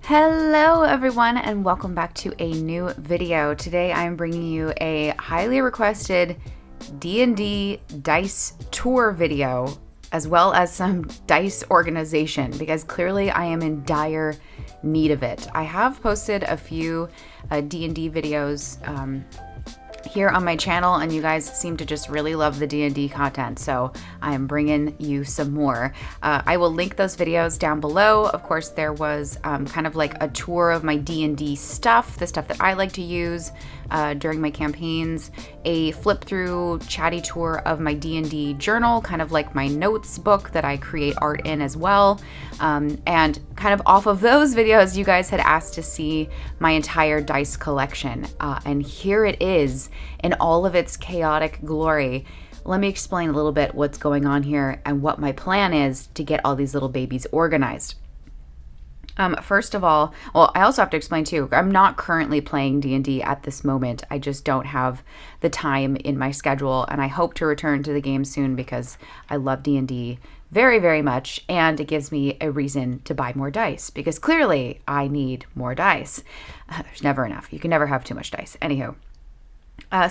Hello everyone and welcome back to a new video. Today I'm bringing you a highly requested D&D Dice Tour video as well as some dice organization because clearly I am in dire need of it. I have posted a few D&D videos here on my channel and you guys seem to just really love the D&D content, so I am bringing you some more. I will link those videos down below. Of course, there was kind of like a tour of my D&D stuff, the stuff that I like to use during my campaigns, a flip through chatty tour of my D&D journal, kind of like my notes book that I create art in as well, and kind of off of those videos you guys had asked to see my entire dice collection, and here it is in all of its chaotic glory. Let me explain a little bit what's going on here and what my plan is to get all these little babies organized. First of all, well, I also have to explain too, I'm not currently playing D&D at this moment. I just don't have the time in my schedule, and I hope to return to the game soon because I love D&D very, very much, and it gives me a reason to buy more dice because clearly I need more dice. There's never enough. You can never have too much dice. Anywho.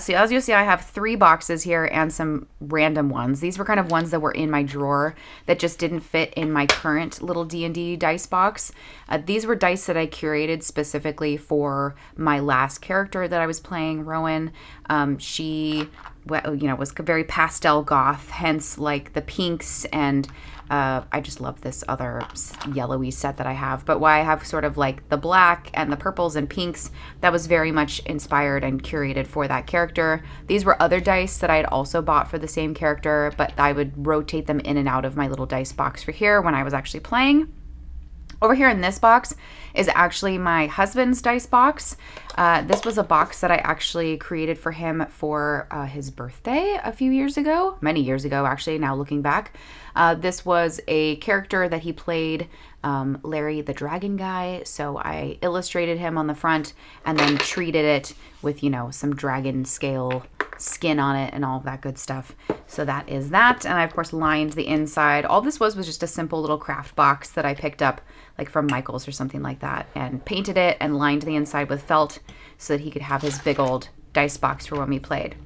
So as you see, I have 3 boxes here and some random ones. These were kind of ones that were in my drawer that just didn't fit in my current little D&D dice box. These were dice that I curated specifically for my last character that I was playing, Rowan. She, was very pastel goth, hence like the pinks, and I just love this other yellowy set that I have. But why I have sort of like the black and the purples and pinks, that was very much inspired and curated for that character. These were other dice that I had also bought for the same character, but I would rotate them in and out of my little dice box for here when I was actually playing. Over here in this box is actually my husband's dice box. This was a box that I actually created for him for his birthday a few years ago, many years ago actually, now looking back. This was a character that he played, Larry the Dragon Guy, so I illustrated him on the front and then treated it with, some dragon scale skin on it and all of that good stuff. So that is that, and I of course lined the inside. All this was just a simple little craft box that I picked up like from Michael's or something like that, and painted it and lined the inside with felt so that he could have his big old dice box for when we played.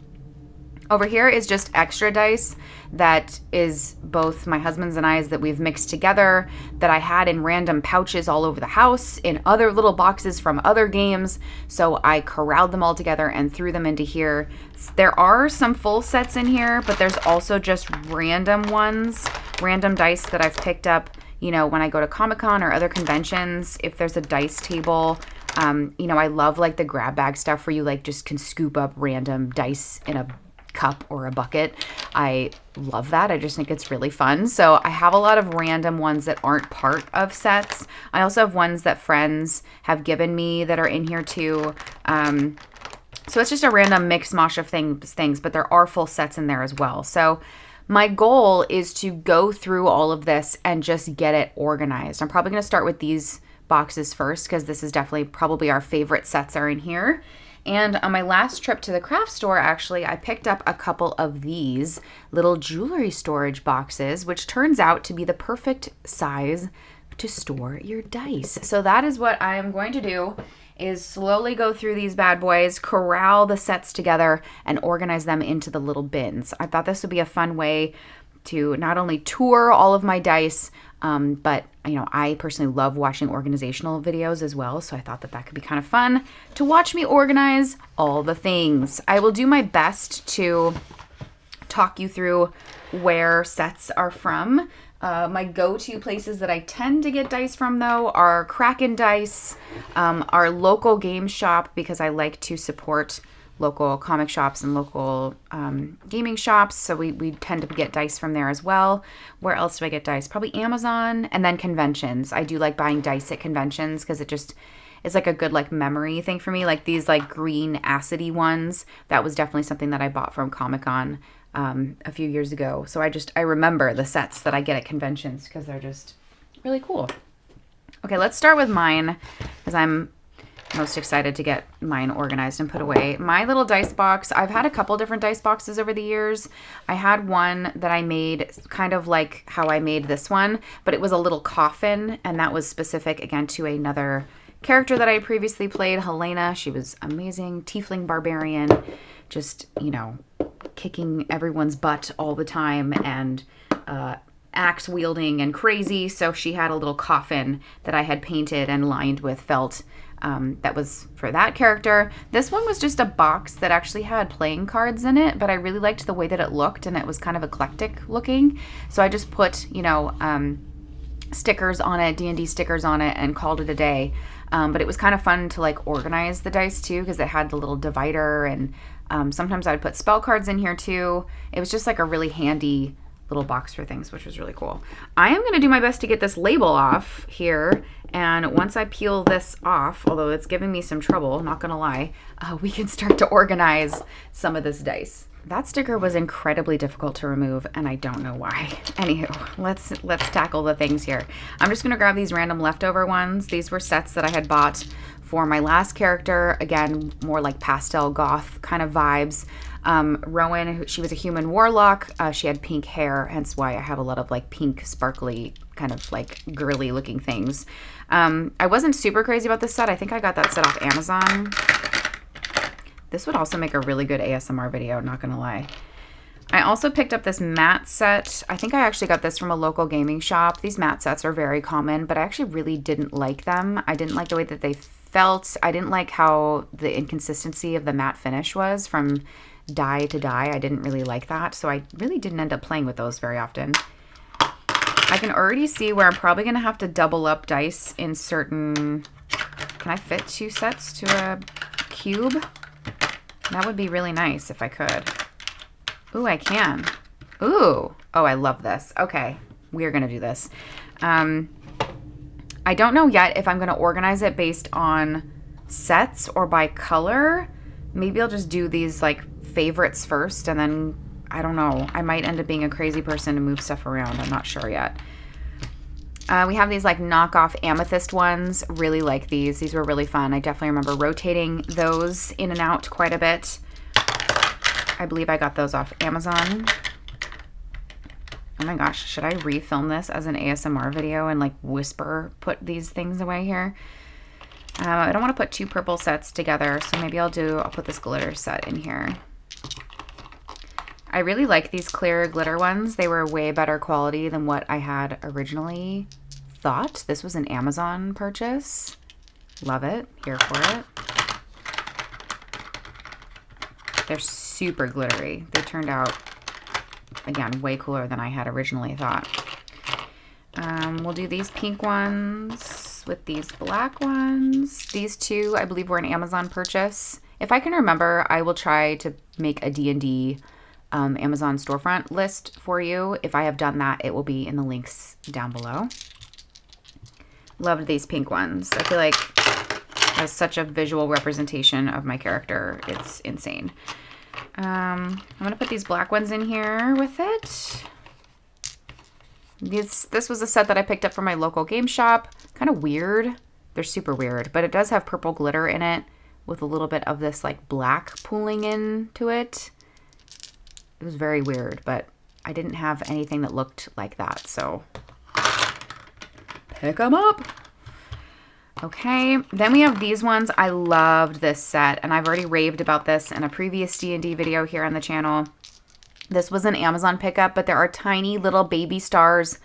Over here is just extra dice that is both my husband's and I's that we've mixed together, that I had in random pouches all over the house, in other little boxes from other games. So I corralled them all together and threw them into here. There are some full sets in here, but there's also just random ones, random dice that I've picked up, when I go to Comic-Con or other conventions. If there's a dice table, I love like the grab bag stuff where you like just can scoop up random dice in a cup or a bucket. I love that. I just think it's really fun. So I have a lot of random ones that aren't part of sets. I also have ones that friends have given me that are in here too. So it's just a random mix mosh of things, but there are full sets in there as well. So my goal is to go through all of this and just get it organized. I'm probably going to start with these boxes first because this is definitely probably our favorite sets are in here. And on my last trip to the craft store, actually, I picked up a couple of these little jewelry storage boxes, which turns out to be the perfect size to store your dice. So that is what I am going to do, is slowly go through these bad boys, corral the sets together, and organize them into the little bins. I thought this would be a fun way to not only tour all of my dice, but I personally love watching organizational videos as well, so I thought that could be kind of fun to watch me organize all the things. I will do my best to talk you through where sets are from. My go-to places that I tend to get dice from, though, are Kraken Dice, our local game shop, because I like to support local comic shops and local gaming shops, so we tend to get dice from there as well. Where else do I get dice? Probably Amazon, and then conventions. I do like buying dice at conventions because it just is like a good like memory thing for me. Like these like green acidy ones, that was definitely something that I bought from Comic-Con a few years ago. So I remember the sets that I get at conventions because they're just really cool. Okay, let's start with mine because I'm most excited to get mine organized and put away. My little dice box, I've had a couple different dice boxes over the years. I had one that I made kind of like how I made this one, but it was a little coffin, and that was specific, again, to another character that I previously played, Helena. She was amazing, tiefling barbarian, just, you know, kicking everyone's butt all the time, and axe wielding and crazy. So she had a little coffin that I had painted and lined with felt. That was for that character. This one was just a box that actually had playing cards in it, but I really liked the way that it looked, and it was kind of eclectic looking. So I just put, you know, stickers on it, D&D stickers on it, and called it a day. But it was kind of fun to like organize the dice too, because it had the little divider, and sometimes I would put spell cards in here too. It was just like a really handy little box for things, which was really cool. I am going to do my best to get this label off here, and once I peel this off, although it's giving me some trouble, not going to lie, we can start to organize some of this dice. That sticker was incredibly difficult to remove, and I don't know why. Anywho, let's tackle the things here. I'm just going to grab these random leftover ones. These were sets that I had bought for my last character. Again, more like pastel goth kind of vibes. Rowan, she was a human warlock. She had pink hair, hence why I have a lot of like pink, sparkly, kind of like girly looking things. I wasn't super crazy about this set. I think I got that set off Amazon. This would also make a really good ASMR video, not gonna lie. I also picked up this mat set. I think I actually got this from a local gaming shop. These mat sets are very common, but I actually really didn't like them. I didn't like the way that they felt. I didn't like how the inconsistency of the matte finish was from die to die. I didn't really like that, so I really didn't end up playing with those very often. I can already see where I'm probably gonna have to double up dice in certain... Can I fit 2 sets to a cube? That would be really nice if I could. Ooh, I can. Ooh. Oh, I love this. Okay, we're gonna do this. I don't know yet if I'm gonna organize it based on sets or by color. Maybe I'll just do these like favorites first, and then, I don't know, I might end up being a crazy person to move stuff around. I'm not sure yet. We have these like knockoff amethyst ones. Really like these. These were really fun. I definitely remember rotating those in and out quite a bit. I believe I got those off Amazon. Oh my gosh, should I refilm this as an ASMR video and like put these things away here? I don't want to put 2 purple sets together, so maybe I'll put this glitter set in here. I really like these clear glitter ones. They were way better quality than what I had originally thought. This was an Amazon purchase. Love it. Here for it. They're super glittery. They turned out, again, way cooler than I had originally thought. We'll do these pink ones with these black ones. These 2, I believe, were an Amazon purchase. If I can remember, I will try to make a D&D Amazon storefront list for you. If I have done that, it will be in the links down below. Loved these pink ones. I feel like that's such a visual representation of my character. It's insane. I'm gonna put these black ones in here with it. This was a set that I picked up from my local game shop. Kind of weird. They're super weird, but it does have purple glitter in it with a little bit of this like black pooling into it. It was very weird, but I didn't have anything that looked like that, so pick them up. Okay, then we have these ones. I loved this set, and I've already raved about this in a previous D&D video here on the channel. This was an Amazon pickup, but there are tiny little baby stars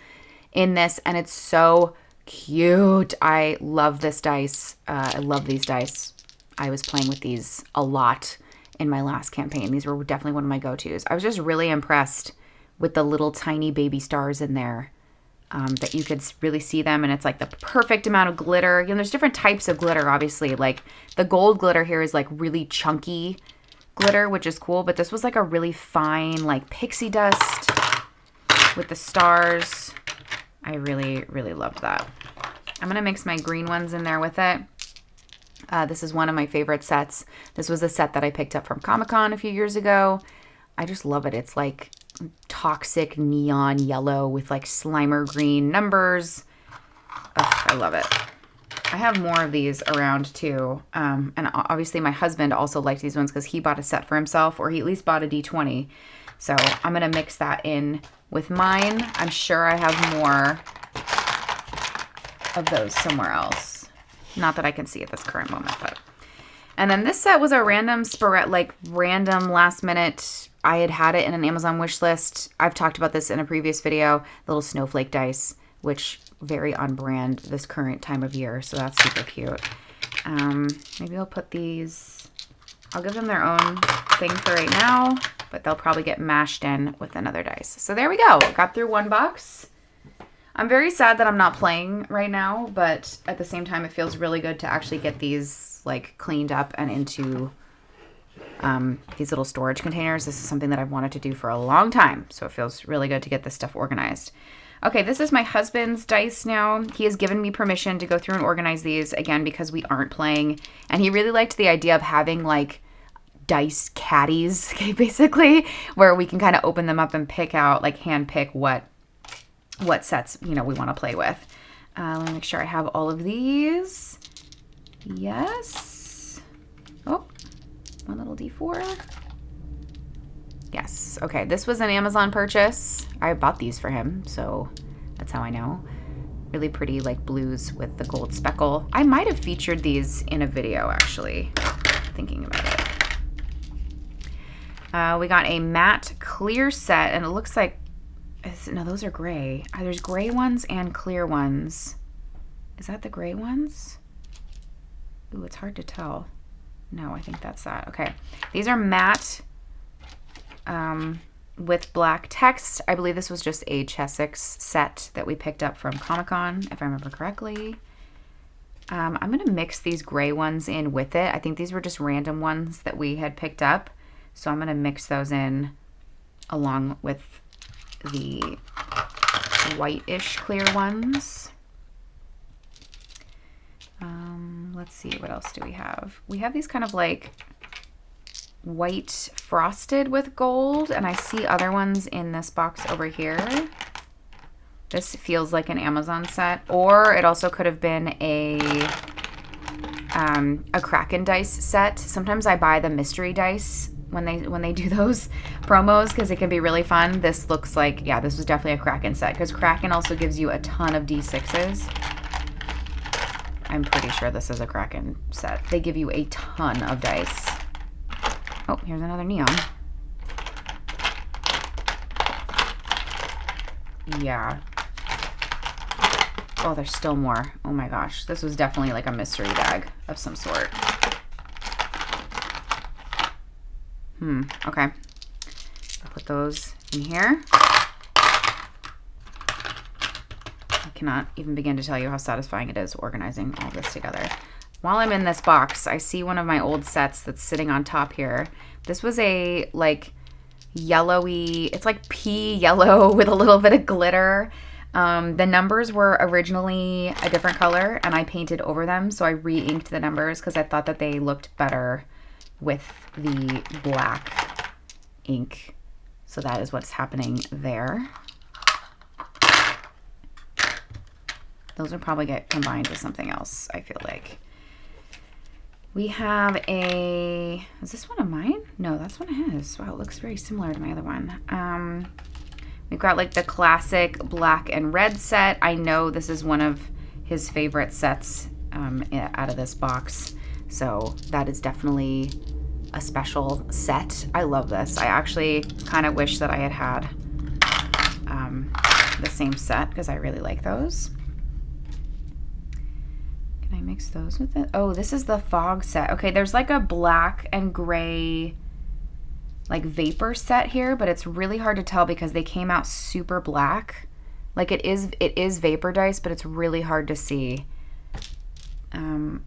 in this, and it's so cute. I love this dice. I love these dice. I was playing with these a lot in my last campaign. These were definitely one of my go-tos. I was just really impressed with the little tiny baby stars in there, that you could really see them, and it's like the perfect amount of glitter. You know, there's different types of glitter, obviously. Like the gold glitter here is like really chunky glitter, which is cool, but this was like a really fine like pixie dust with the stars. I really, really loved that. I'm gonna mix my green ones in there with it. This is one of my favorite sets. This was a set that I picked up from Comic-Con a few years ago. I just love it. It's like toxic neon yellow with like Slimer green numbers. Ugh, I love it. I have more of these around too. And obviously my husband also liked these ones because he bought a set for himself, or he at least bought a D20. So I'm going to mix that in with mine. I'm sure I have more of those somewhere else. Not that I can see at this current moment, but. And then this set was a random random last minute. I had it in an Amazon wish list. I've talked about this in a previous video. Little snowflake dice, which very on brand this current time of year. So that's super cute. Maybe I'll put these, I'll give them their own thing for right now, but they'll probably get mashed in with another dice. So there we go. Got through one box. I'm very sad that I'm not playing right now, but at the same time, it feels really good to actually get these like cleaned up and into these little storage containers. This is something that I've wanted to do for a long time. So it feels really good to get this stuff organized. Okay, this is my husband's dice now. He has given me permission to go through and organize these again because we aren't playing. And he really liked the idea of having like dice caddies, okay, basically, where we can kind of open them up and pick out, like hand pick what sets, you know, we want to play with. Let me make sure I have all of these. Yes. Oh, one little D4. Yes. Okay, this was an Amazon purchase. I bought these for him, so that's how I know. Really pretty, like blues with the gold speckle. I might have featured these in a video, actually, thinking about it. We got a matte clear set, and it looks like, no, those are gray. There's gray ones and clear ones. Is that the gray ones? Ooh, it's hard to tell. No, I think that's that. Okay. These are matte with black text. I believe this was just a Chessex set that we picked up from Comic-Con, if I remember correctly. I'm going to mix these gray ones in with it. I think these were just random ones that we had picked up. So I'm going to mix those in along with the white-ish clear ones. Let's see, what else do we have? We have these kind of like white frosted with gold, and I see other ones in this box over here. This feels like an Amazon set, or it also could have been a Kraken dice set. Sometimes I buy the mystery dice when they do those promos because it can be really fun. This looks like, yeah, this was definitely a Kraken set because Kraken also gives you a ton of D6s. I'm pretty sure this is a Kraken set. They give you a ton of dice. Oh, here's another neon. Yeah. Oh, there's still more. Oh my gosh. This was definitely like a mystery bag of some sort. Okay. I'll put those in here. I cannot even begin to tell you how satisfying it is organizing all this together. While I'm in this box, I see one of my old sets that's sitting on top here. This was a like yellowy, it's like pea yellow with a little bit of glitter. The numbers were originally a different color and I painted over them. So I re-inked the numbers because I thought that they looked better with the black ink. So that is what's happening there. Those will probably get combined with something else, I feel like. We have a, is this one of mine? No, that's one of his. Wow, it looks very similar to my other one. We've got like the classic black and red set. I know this is one of his favorite sets out of this box. So that is definitely a special set. I love this. I actually kind of wish that I had the same set because I really like those. Can I mix those with it? Oh, this is the fog set. Okay, there's like a black and gray like vapor set here, but it's really hard to tell because they came out super black. Like it is vapor dice, but it's really hard to see.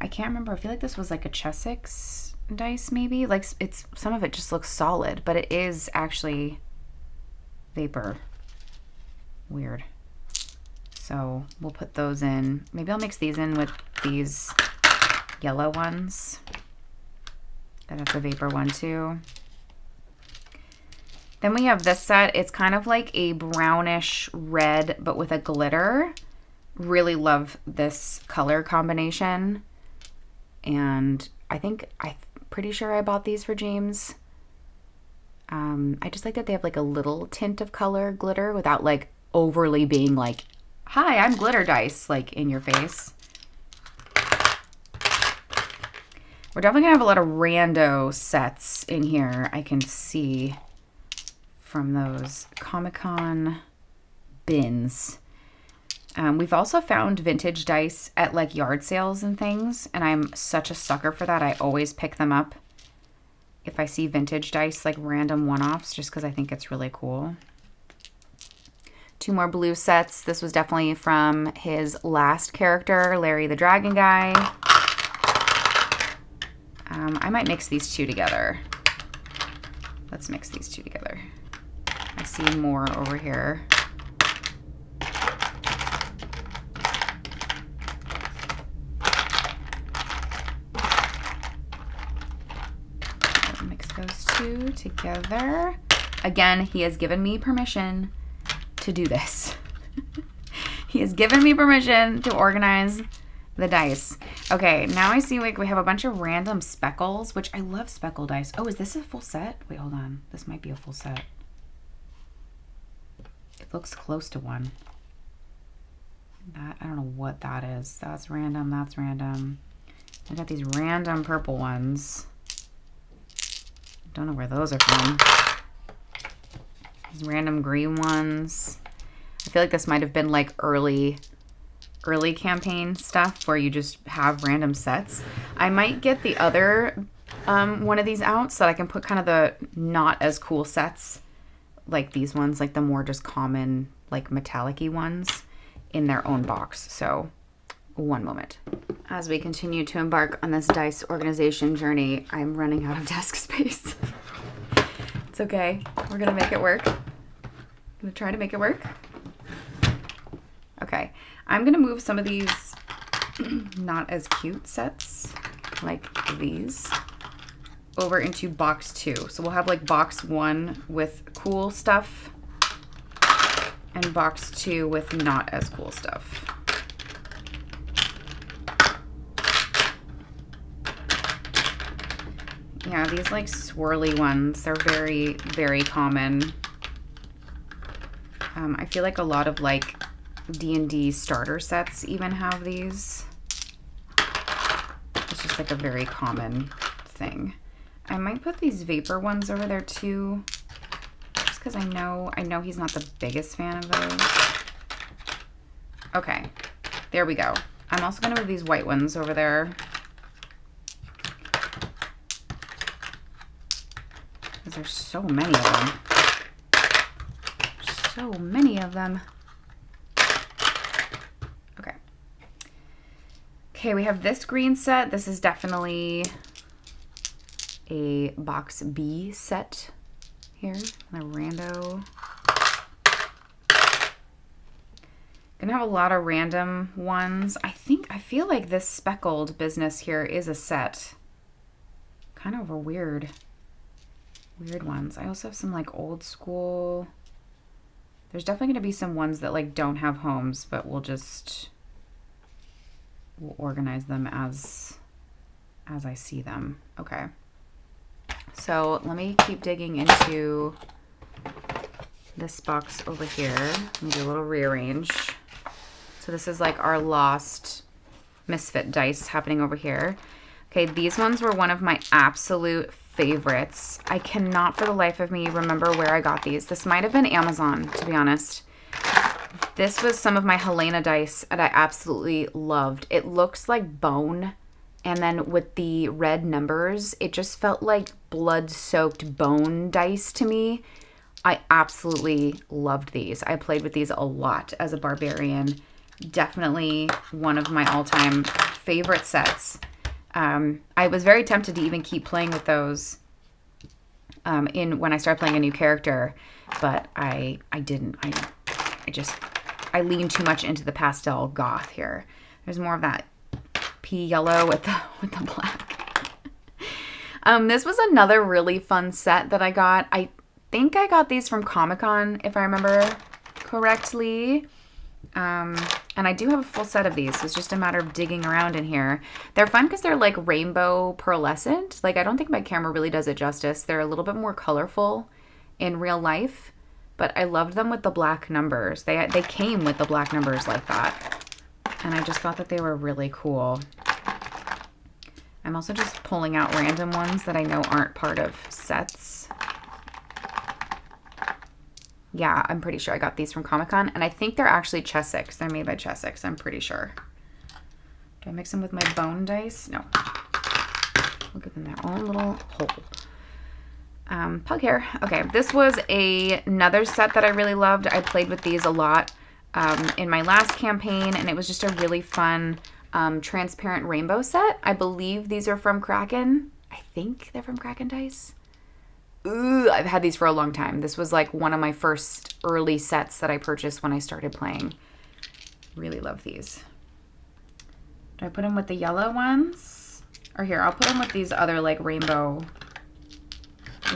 I can't remember. I feel like this was like a Chessex dice maybe. Like it's, some of it just looks solid, but it is actually vapor. Weird. So we'll put those in. Maybe I'll mix these in with these yellow ones. That's a vapor one too. Then we have this set. It's kind of like a brownish red, but with a glitter. really love this color combination. And I'm pretty sure I bought these for James. I just like that they have like a little tint of color glitter without like overly being like, hi, I'm glitter dice, like in your face. We're definitely gonna have a lot of rando sets in here. I can see from those Comic-Con bins. We've also found vintage dice at like yard sales and things, and I'm such a sucker for that. I always pick them up if I see vintage dice, like random one-offs, just because I think it's really cool. 2 more blue sets. This was definitely from his last character, Larry the Dragon Guy. I might mix these 2 together. Let's mix these 2 together. I see more over here. Mix those 2 together. Again, he has given me permission to do this. He has given me permission to organize the dice. Okay, now I see like we have a bunch of random speckles, which I love speckle dice. Oh, is this a full set? Wait, hold on. This might be a full set. It looks close to one. That, I don't know what that is. That's random, that's random. I got these random purple ones. Don't know where those are from. These random green ones. I feel like this might have been like early campaign stuff where you just have random sets. I might get the other one of these out so that I can put kind of the not as cool sets, like these ones, like the more just common, like metallic-y ones, in their own box. So one moment. As we continue to embark on this dice organization journey, I'm running out of desk space. It's okay. We're gonna make it work. I'm gonna try to make it work. Okay, I'm gonna move some of these not as cute sets, like these, over into box 2. So we'll have like box 1 with cool stuff and box 2 with not as cool stuff. Yeah, these like swirly ones, they're very, very common. I feel like a lot of like D&D starter sets even have these. It's just like a very common thing. I might put these vapor ones over there too, just because I know he's not the biggest fan of those. Okay, there we go. I'm also gonna move these white ones over there. Because there's so many of them. So many of them. Okay, we have this green set. This is definitely a box B set here. The rando. Gonna have a lot of random ones. I feel like this speckled business here is a set. Kind of a weird ones. I also have some like old school. There's definitely gonna be some ones that like don't have homes, but we'll organize them as I see them. Okay. So let me keep digging into this box over here. Let me do a little rearrange. So this is like our lost misfit dice happening over here. Okay, these ones were one of my absolute favorites. I cannot for the life of me remember where I got these. This might have been Amazon, to be honest. This was some of my Helena dice that I absolutely loved. It looks like bone, and then with the red numbers, it just felt like blood-soaked bone dice to me. I absolutely loved these. I played with these a lot as a barbarian. Definitely one of my all-time favorite sets. I was very tempted to even keep playing with those when I started playing a new character, but I didn't. I leaned too much into the pastel goth here. There's more of that pea yellow with the black. This was another really fun set that I got. I think I got these from Comic-Con, if I remember correctly. And And I do have a full set of these, so it's just a matter of digging around in here. They're fun because they're like rainbow pearlescent. Like, I don't think my camera really does it justice. They're a little bit more colorful in real life, but I loved them with the black numbers. They came with the black numbers like that. And I just thought that they were really cool. I'm also just pulling out random ones that I know aren't part of sets. Yeah, I'm pretty sure I got these from Comic-Con, and I think they're actually Chessex. They're made by Chessex, I'm pretty sure. Do I mix them with my bone dice? No. We'll give them their own little hole. Pug hair. Okay, this was another set that I really loved. I played with these a lot in my last campaign, and it was just a really fun transparent rainbow set. I believe these are from Kraken. I think they're from Kraken Dice. Ooh, I've had these for a long time. This was like one of my first early sets that I purchased when I started playing. Really love these. Do I put them with the yellow ones? Or here, I'll put them with these other like rainbow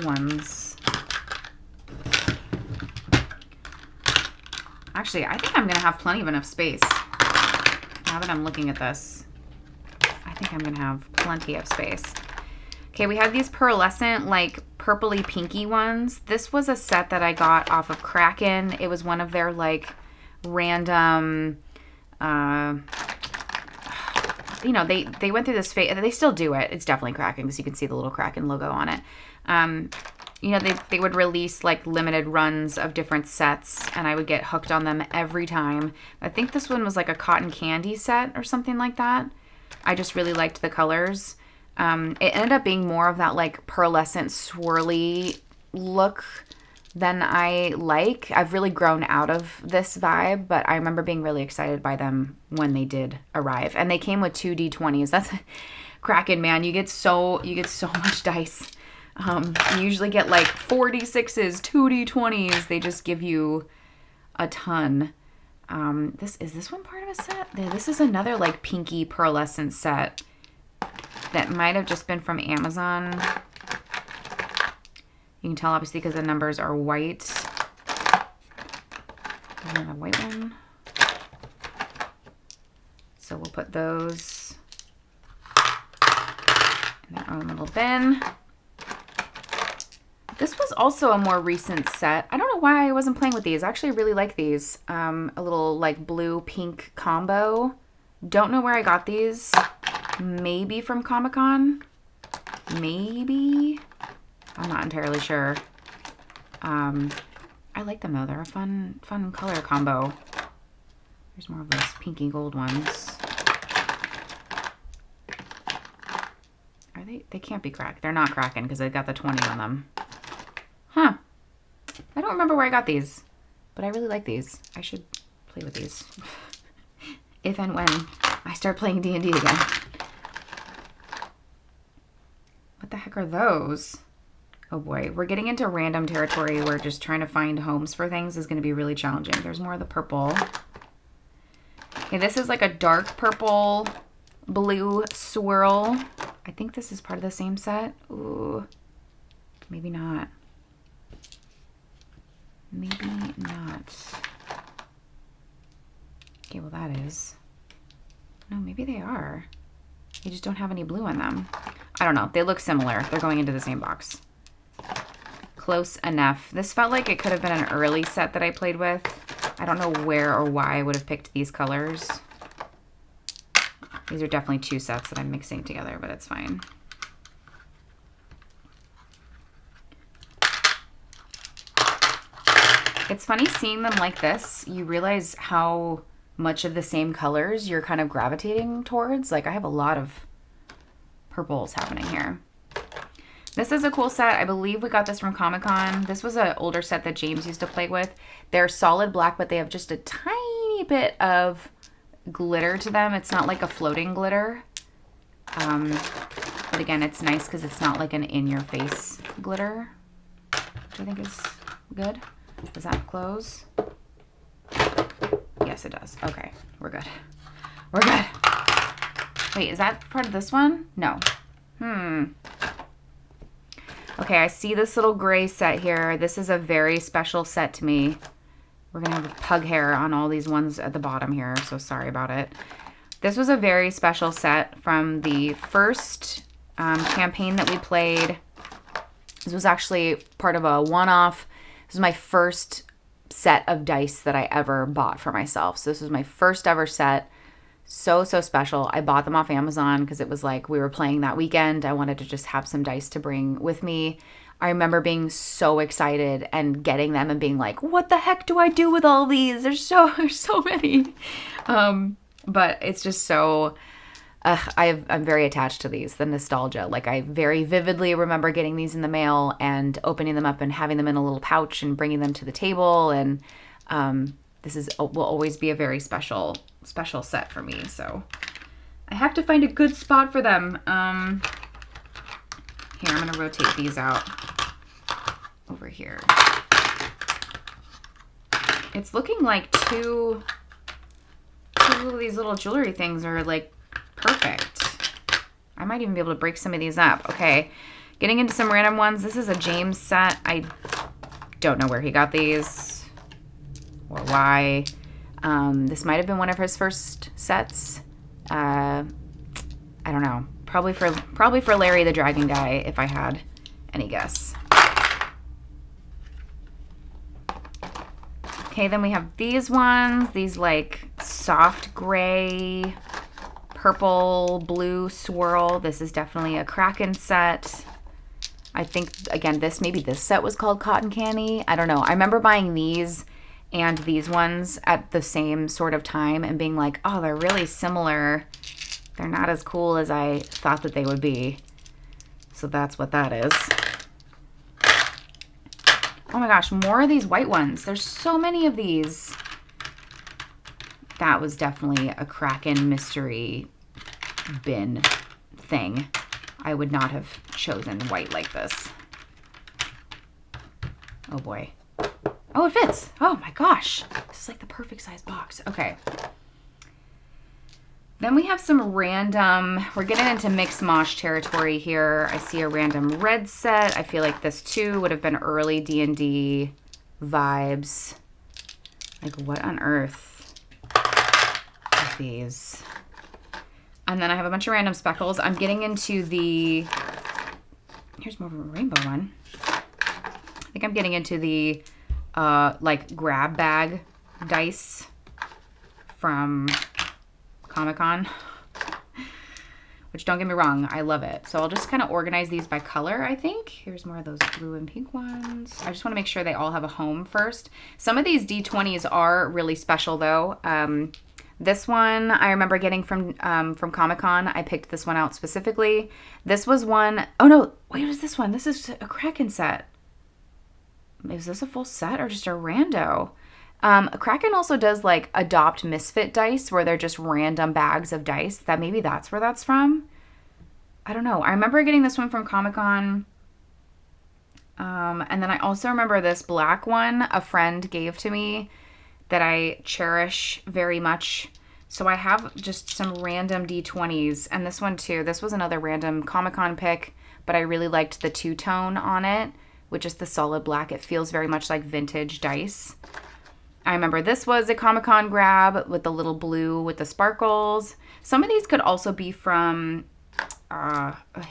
ones. Actually, I think I'm going to have plenty of enough space. Now that I'm looking at this, I think I'm going to have plenty of space. Okay, we have these pearlescent, like purpley pinky ones. This was a set that I got off of Kraken. It was one of their like random, you know, they went through this phase. They still do it. It's definitely Kraken because you can see the little Kraken logo on it. You know, they would release like limited runs of different sets, and I would get hooked on them every time. I think this one was like a cotton candy set or something like that. I just really liked the colors. It ended up being more of that like pearlescent swirly look than I like. I've really grown out of this vibe, but I remember being really excited by them when they did arrive. And they came with 2 D20s. That's Kraken, man. You get so much dice. You usually get like 4 D6s, 2 D20s. They just give you a ton. Is this one part of a set? This is another like pinky pearlescent set that might have just been from Amazon. You can tell obviously because the numbers are white. Another white one. So we'll put those in their own little bin. This was also a more recent set. I don't know why I wasn't playing with these. I actually really like these. A little like blue-pink combo. Don't know where I got these. Maybe from Comic-Con. Maybe. I'm not entirely sure. I like them though. They're a fun color combo. There's more of those pinky gold ones. Are they? They can't be cracked. They're not Kraken because they got the 20 on them. Huh. I don't remember where I got these, but I really like these. I should play with these if and when I start playing D&D again. What the heck are those? Oh boy, we're getting into random territory where just trying to find homes for things is going to be really challenging. There's more of the purple. Okay, this is like a dark purple blue swirl. I think this is part of the same set. Ooh, maybe not. Maybe not. Okay, well that is. No, maybe they are. You just don't have any blue in them. I don't know. They look similar. They're going into the same box. Close enough. This felt like it could have been an early set that I played with. I don't know where or why I would have picked these colors. These are definitely 2 sets that I'm mixing together, but it's fine. It's funny seeing them like this. You realize how much of the same colors you're kind of gravitating towards. Like I have a lot of purples happening here. This is a cool set. I believe we got this from Comic-Con. This was an older set that James used to play with. They're solid black, but they have just a tiny bit of glitter to them. It's not like a floating glitter. But again, it's nice because it's not like an in-your-face glitter, which I think is good. Does that close? Yes, it does. Okay, we're good. We're good. Wait, is that part of this one? No. Okay, I see this little gray set here. This is a very special set to me. We're going to have pug hair on all these ones at the bottom here, so sorry about it. This was a very special set from the first campaign that we played. This was actually part of a one-off. This was my first set of dice that I ever bought for myself. So this was my first ever set. So special. I bought them off Amazon because it was like we were playing that weekend. I wanted to just have some dice to bring with me. I remember being so excited and getting them and being like, what the heck do I do with all these? There's so many. But it's just so... I'm very attached to these, the nostalgia. Like, I very vividly remember getting these in the mail and opening them up and having them in a little pouch and bringing them to the table. And this will always be a very special set for me. So I have to find a good spot for them. Here, I'm going to rotate these out over here. It's looking like two of these little jewelry things are like perfect. I might even be able to break some of these up. Okay, getting into some random ones. This is a James set. I don't know where he got these or why. This might have been one of his first sets. I don't know. Probably for Larry the Dragon Guy, if I had any guess. Okay, then we have these ones. These like soft gray, purple, blue swirl. This is definitely a Kraken set. I think, again, maybe this set was called Cotton Candy. I don't know. I remember buying these and these ones at the same sort of time and being like, oh, they're really similar. They're not as cool as I thought that they would be. So that's what that is. Oh my gosh, more of these white ones. There's so many of these. That was definitely a Kraken mystery bin thing. I would not have chosen white like this. Oh boy. Oh, it fits. Oh my gosh. This is like the perfect size box. Okay. Then we have some random, we're getting into mixed mosh territory here. I see a random red set. I feel like this too would have been early D&D vibes. Like, what on earth are these? And then I have a bunch of random speckles. I'm getting into the, here's more of a rainbow one. I think I'm getting into the like grab bag dice from Comic-Con, which, don't get me wrong, I love it. So I'll just kind of organize these by color, I think. Here's more of those blue and pink ones. I just want to make sure they all have a home first. Some of these D20s are really special though. This one I remember getting from Comic-Con. I picked this one out specifically. This was one, oh no, wait, what is this one? This is a Kraken set. Is this a full set or just a rando? Kraken also does like adopt misfit dice where they're just random bags of dice. Maybe that's where that's from. I don't know. I remember getting this one from Comic-Con. And then I also remember this black one a friend gave to me that I cherish very much. So I have just some random D20s, and this one too. This was another random Comic-Con pick, but I really liked the two-tone on it, which is the solid black. It feels very much like vintage dice. I remember this was a Comic-Con grab with the little blue with the sparkles. Some of these could also be from,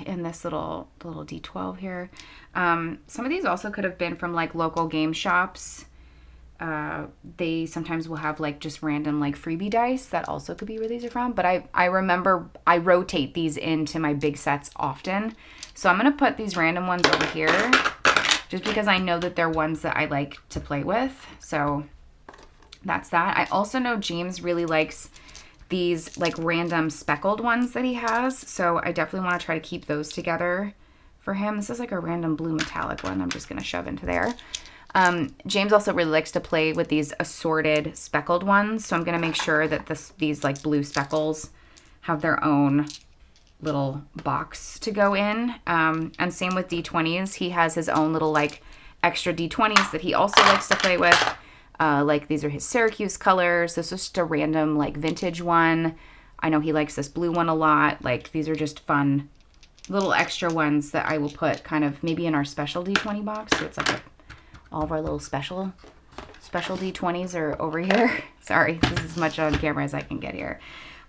in this little D12 here. Some of these also could have been from like local game shops. They sometimes will have like just random like freebie dice. That also could be where these are from. But I remember I rotate these into my big sets often. So I'm going to put these random ones over here just because I know that they're ones that I like to play with. So that's that. I also know James really likes these like random speckled ones that he has. So I definitely want to try to keep those together for him. This is like a random blue metallic one I'm just going to shove into there. James also really likes to play with these assorted speckled ones. So I'm going to make sure that these like blue speckles have their own little box to go in. And same with D20s. He has his own little like extra D20s that he also likes to play with. Like these are his Syracuse colors. This is just a random like vintage one. I know he likes this blue one a lot. Like these are just fun little extra ones that I will put kind of maybe in our special D20 box. So it's like all of our little special special D20s are over here. Sorry, this is as much on camera as I can get here.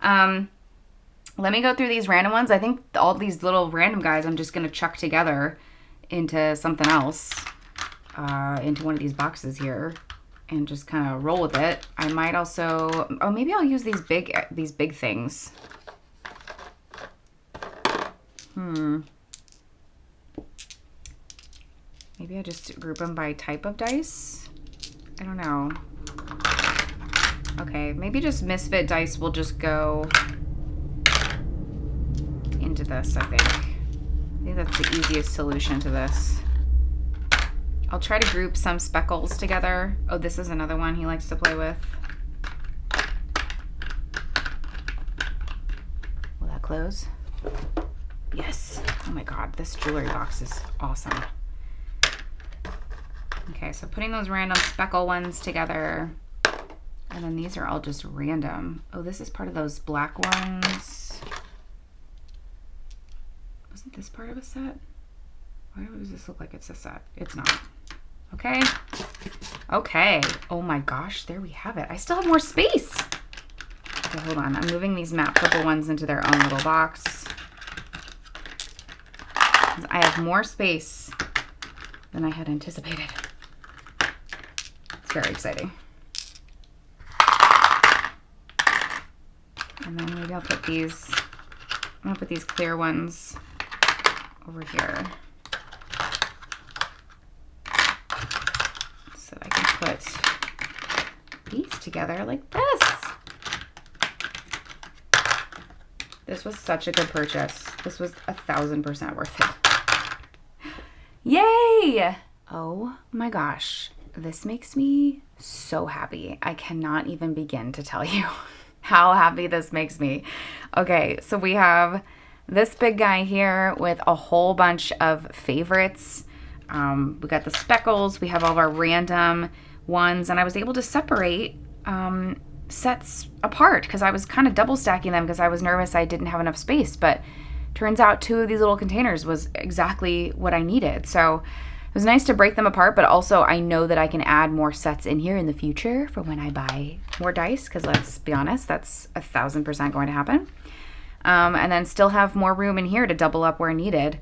Let me go through these random ones. I think all these little random guys I'm just going to chuck together into something else, into one of these boxes here, and just kind of roll with it. I might also, oh, maybe I'll use these big things. Maybe I just group them by type of dice. I don't know. Okay, maybe just misfit dice will just go into this, I think. I think that's the easiest solution to this. I'll try to group some speckles together. Oh, this is another one he likes to play with. Will that close? Yes. Oh my God, this jewelry box is awesome. Okay, so putting those random speckle ones together. And then these are all just random. Oh, this is part of those black ones. Wasn't this part of a set? Why does this look like it's a set? It's not. Okay. Okay. Oh my gosh, there we have it. I still have more space. Okay, hold on. I'm moving these matte purple ones into their own little box. I have more space than I had anticipated. It's very exciting. And then maybe I'll put these, I'm gonna put these clear ones over here so that I can put these together like this. This was such a good purchase. This was 1,000% worth it. Yay! Oh my gosh. This makes me so happy. I cannot even begin to tell you how happy this makes me. Okay, so we have this big guy here with a whole bunch of favorites. We got the speckles. We have all of our random ones. And I was able to separate sets apart because I was kind of double stacking them because I was nervous I didn't have enough space. But turns out 2 of these little containers was exactly what I needed. So it was nice to break them apart, but also I know that I can add more sets in here in the future for when I buy more dice, because let's be honest, that's 1,000% going to happen. And then still have more room in here to double up where needed,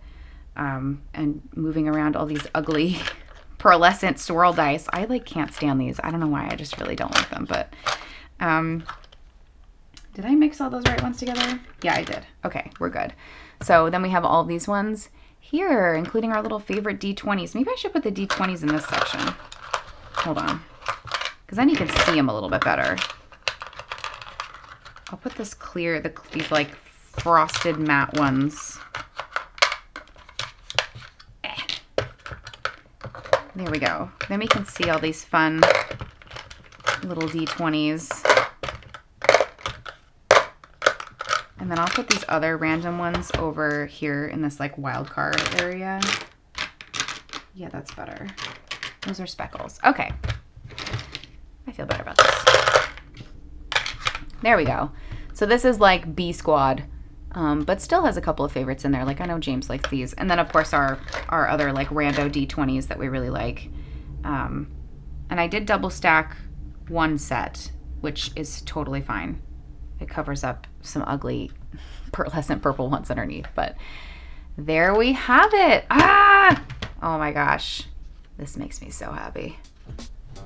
and moving around all these ugly pearlescent swirl dice. I can't stand these. I don't know why. I just really don't like them. But did I mix all those right ones together? Yeah, I did. Okay, we're good. So then we have all these ones here, including our little favorite D20s. Maybe I should put the D20s in this section. Hold on, because then you can see them a little bit better. I'll put this clear, these like frosted matte ones. There we go. Then we can see all these fun little D20s. And then I'll put these other random ones over here in this like wild card area. Yeah, that's better. Those are speckles. Okay. I feel better about this. There we go. So this is like B Squad, but still has a couple of favorites in there. Like I know James likes these. And then of course our other like rando D20s that we really like. And I did double stack one set, which is totally fine. It covers up some ugly pearlescent purple ones underneath, but there we have it. Ah! Oh my gosh. This makes me so happy.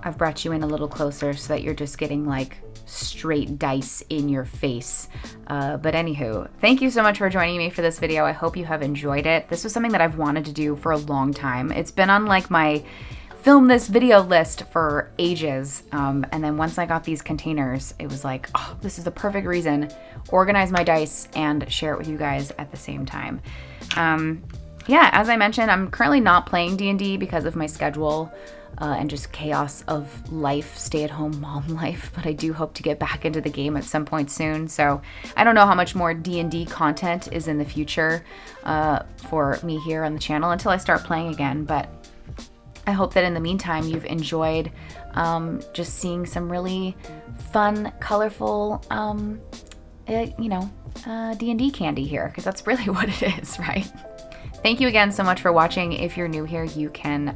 I've brought you in a little closer so that you're just getting like straight dice in your face. But anywho, thank you so much for joining me for this video. I hope you have enjoyed it. This was something that I've wanted to do for a long time. It's been on like my film this video list for ages. And then once I got these containers, it was like, oh, this is the perfect reason. Organize my dice and share it with you guys at the same time. Yeah, as I mentioned, I'm currently not playing D&D because of my schedule and just chaos of life, stay-at-home mom life, but I do hope to get back into the game at some point soon. So I don't know how much more D&D content is in the future for me here on the channel until I start playing again, but I hope that in the meantime you've enjoyed just seeing some really fun, colorful, D&D candy here, because that's really what it is, right? thank you again so much for watching. If you're new here, you can,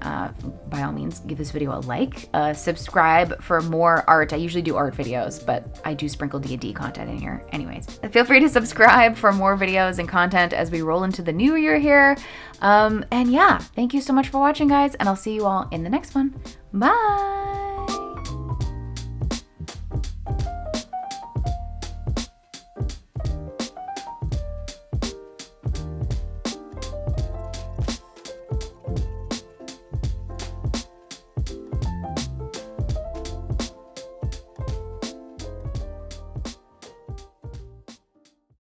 by all means, give this video a like, subscribe for more art. I usually do art videos, but I do sprinkle D&D content in here. Anyways, feel free to subscribe for more videos and content as we roll into the new year here. And yeah, thank you so much for watching, guys, and I'll see you all in the next one. Bye!